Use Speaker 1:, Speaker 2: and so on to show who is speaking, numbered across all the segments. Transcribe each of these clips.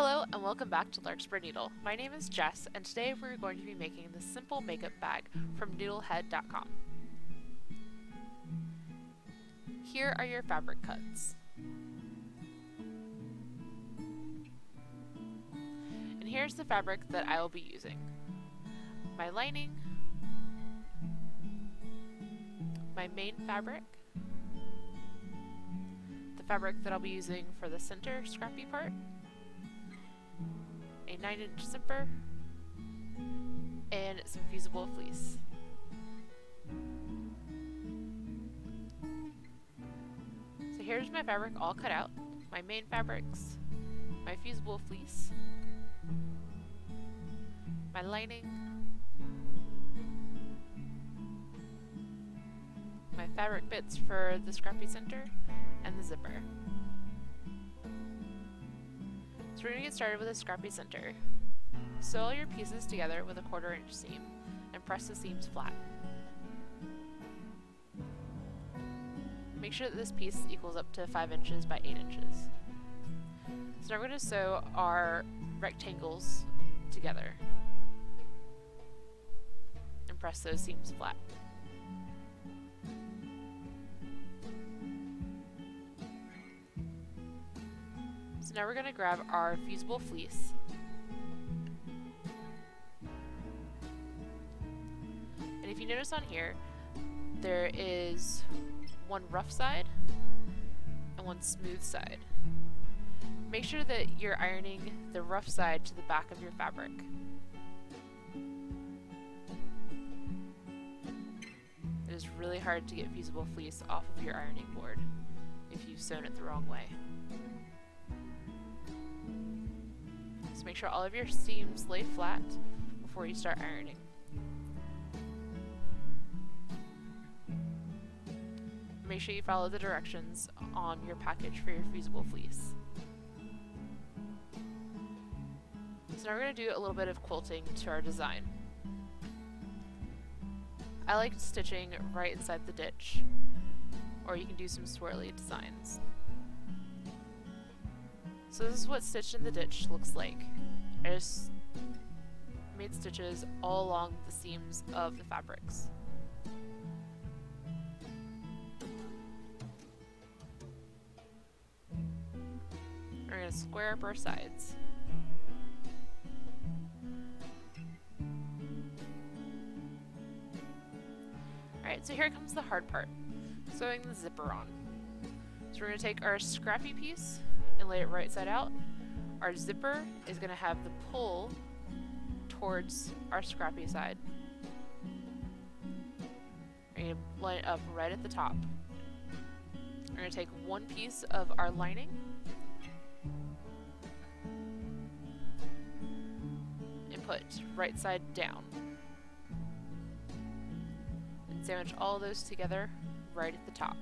Speaker 1: Hello and welcome back to Larkspur Needle. My name is Jess and today we're going to be making this simple makeup bag from noodlehead.com. Here are your fabric cuts. And here's the fabric that I will be using. My lining, my main fabric, the fabric that I'll be using for the center scrappy part, a 9-inch zipper, and some fusible fleece. So here's my fabric all cut out, my main fabrics, my fusible fleece, my lining, my fabric bits for the scrappy center, and the zipper. So we're going to get started with a scrappy center. Sew all your pieces together with a 1/4-inch seam and press the seams flat. Make sure that this piece equals up to 5 inches by 8 inches. So now we're going to sew our rectangles together and press those seams flat. So now we're going to grab our fusible fleece and if you notice on here, there is one rough side and one smooth side. Make sure that you're ironing the rough side to the back of your fabric. It is really hard to get fusible fleece off of your ironing board if you've sewn it the wrong way. So make sure all of your seams lay flat before you start ironing. Make sure you follow the directions on your package for your fusible fleece. So now we're going to do a little bit of quilting to our design. I like stitching right inside the ditch, or you can do some swirly designs. So this is what stitched in the ditch looks like. I just made stitches all along the seams of the fabrics. We're going to square up our sides. Alright, so here comes the hard part, sewing the zipper on. So we're going to take our scrappy piece and lay it right side out. Our zipper is going to have the pull towards our scrappy side. We're going to line it up right at the top. We're going to take one piece of our lining and put right side down. And sandwich all those together right at the top.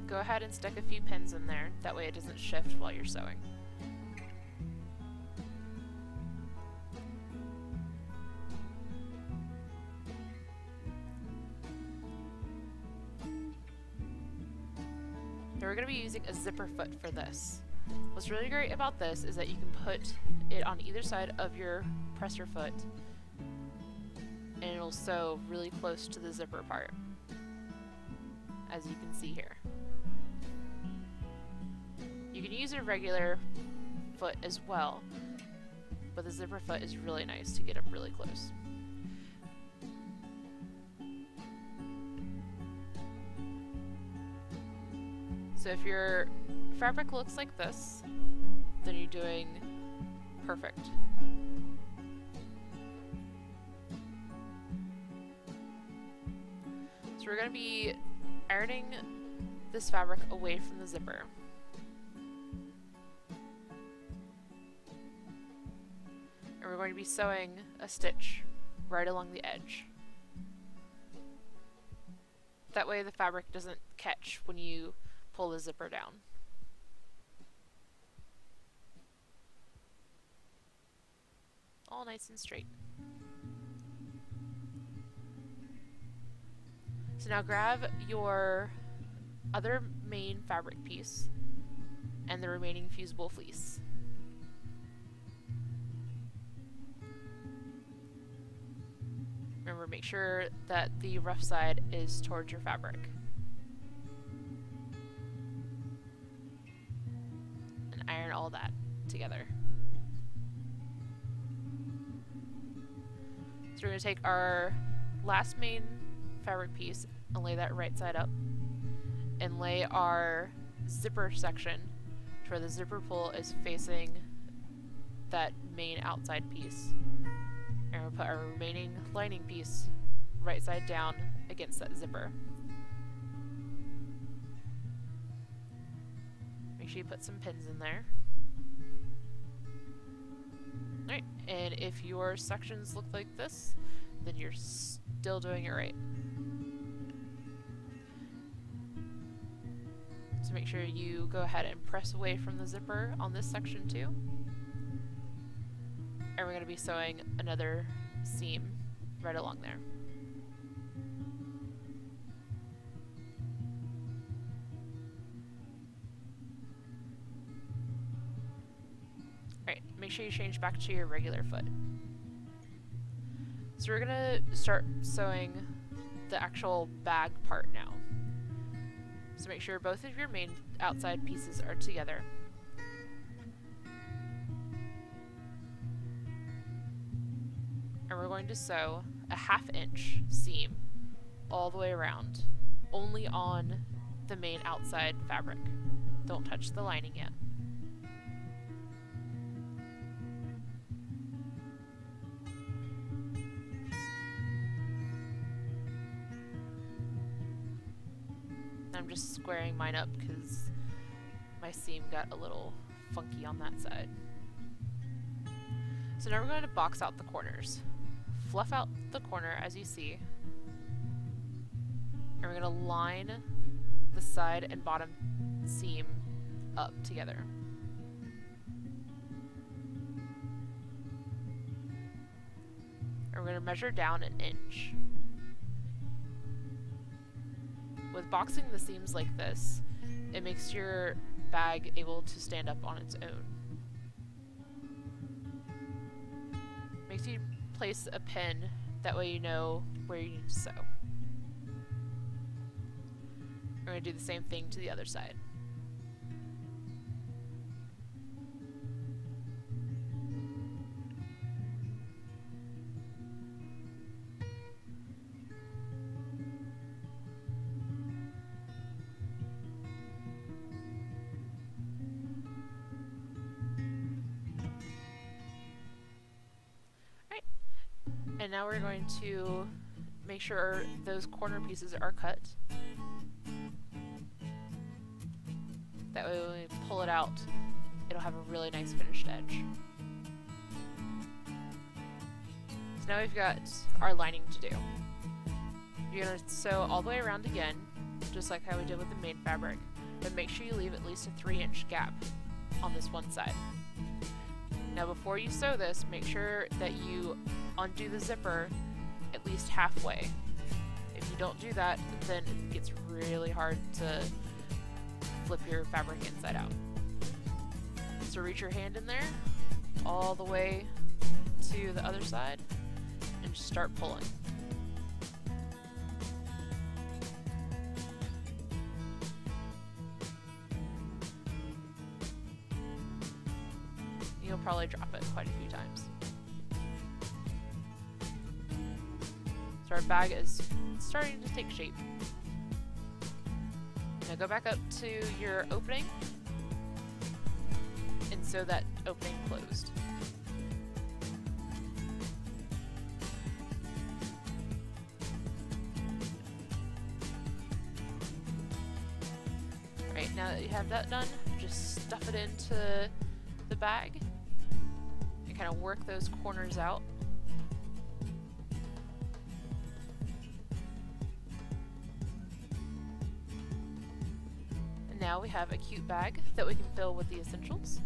Speaker 1: Go ahead and stick a few pins in there, that way it doesn't shift while you're sewing. Now we're going to be using a zipper foot for this. What's really great about this is that you can put it on either side of your presser foot and it'll sew really close to the zipper part, as you can see here. You can use a regular foot as well, but the zipper foot is really nice to get up really close. So if your fabric looks like this, then you're doing perfect. So we're going to be ironing this fabric away from the zipper. And we're going to be sewing a stitch right along the edge. That way the fabric doesn't catch when you pull the zipper down. All nice and straight. So now grab your other main fabric piece and the remaining fusible fleece. Remember, make sure that the rough side is towards your fabric. And iron all that together. So we're going to take our last main fabric piece and lay that right side up. And lay our zipper section to where the zipper pull is facing that main outside piece. And we'll put our remaining lining piece right side down against that zipper. Make sure you put some pins in there. Alright, and if your sections look like this, then you're still doing it right. So make sure you go ahead and press away from the zipper on this section too. And we're going to be sewing another seam right along there. Alright, make sure you change back to your regular foot. So we're going to start sewing the actual bag part now. So make sure both of your main outside pieces are together. And we're going to sew a 1/2 inch seam all the way around, only on the main outside fabric. Don't touch the lining yet. I'm just squaring mine up because my seam got a little funky on that side. So now we're going to box out the corners. Fluff out the corner as you see, and we're going to line the side and bottom seam up together. And we're going to measure down 1 inch. With boxing the seams like this, it makes your bag able to stand up on its own. Makes you place a pin, that way you know where you need to sew. We're going to do the same thing to the other side. And now we're going to make sure those corner pieces are cut. That way when we pull it out, it'll have a really nice finished edge. So now we've got our lining to do. You're going to sew all the way around again, just like how we did with the main fabric, but make sure you leave at least a 3-inch gap on this one side. Now before you sew this, make sure that you undo the zipper at least halfway. If you don't do that, then it gets really hard to flip your fabric inside out. So reach your hand in there all the way to the other side and just start pulling. You'll probably drop it quite a few times. So our bag is starting to take shape. Now go back up to your opening and sew that opening closed. Alright, now that you have that done, just stuff it into the bag and kind of work those corners out. Now we have a cute bag that we can fill with the essentials.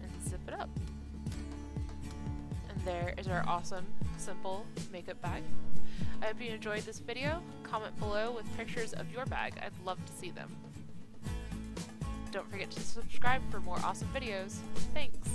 Speaker 1: And zip it up. And there is our awesome, simple makeup bag. I hope you enjoyed this video. Comment below with pictures of your bag. I'd love to see them. Don't forget to subscribe for more awesome videos. Thanks!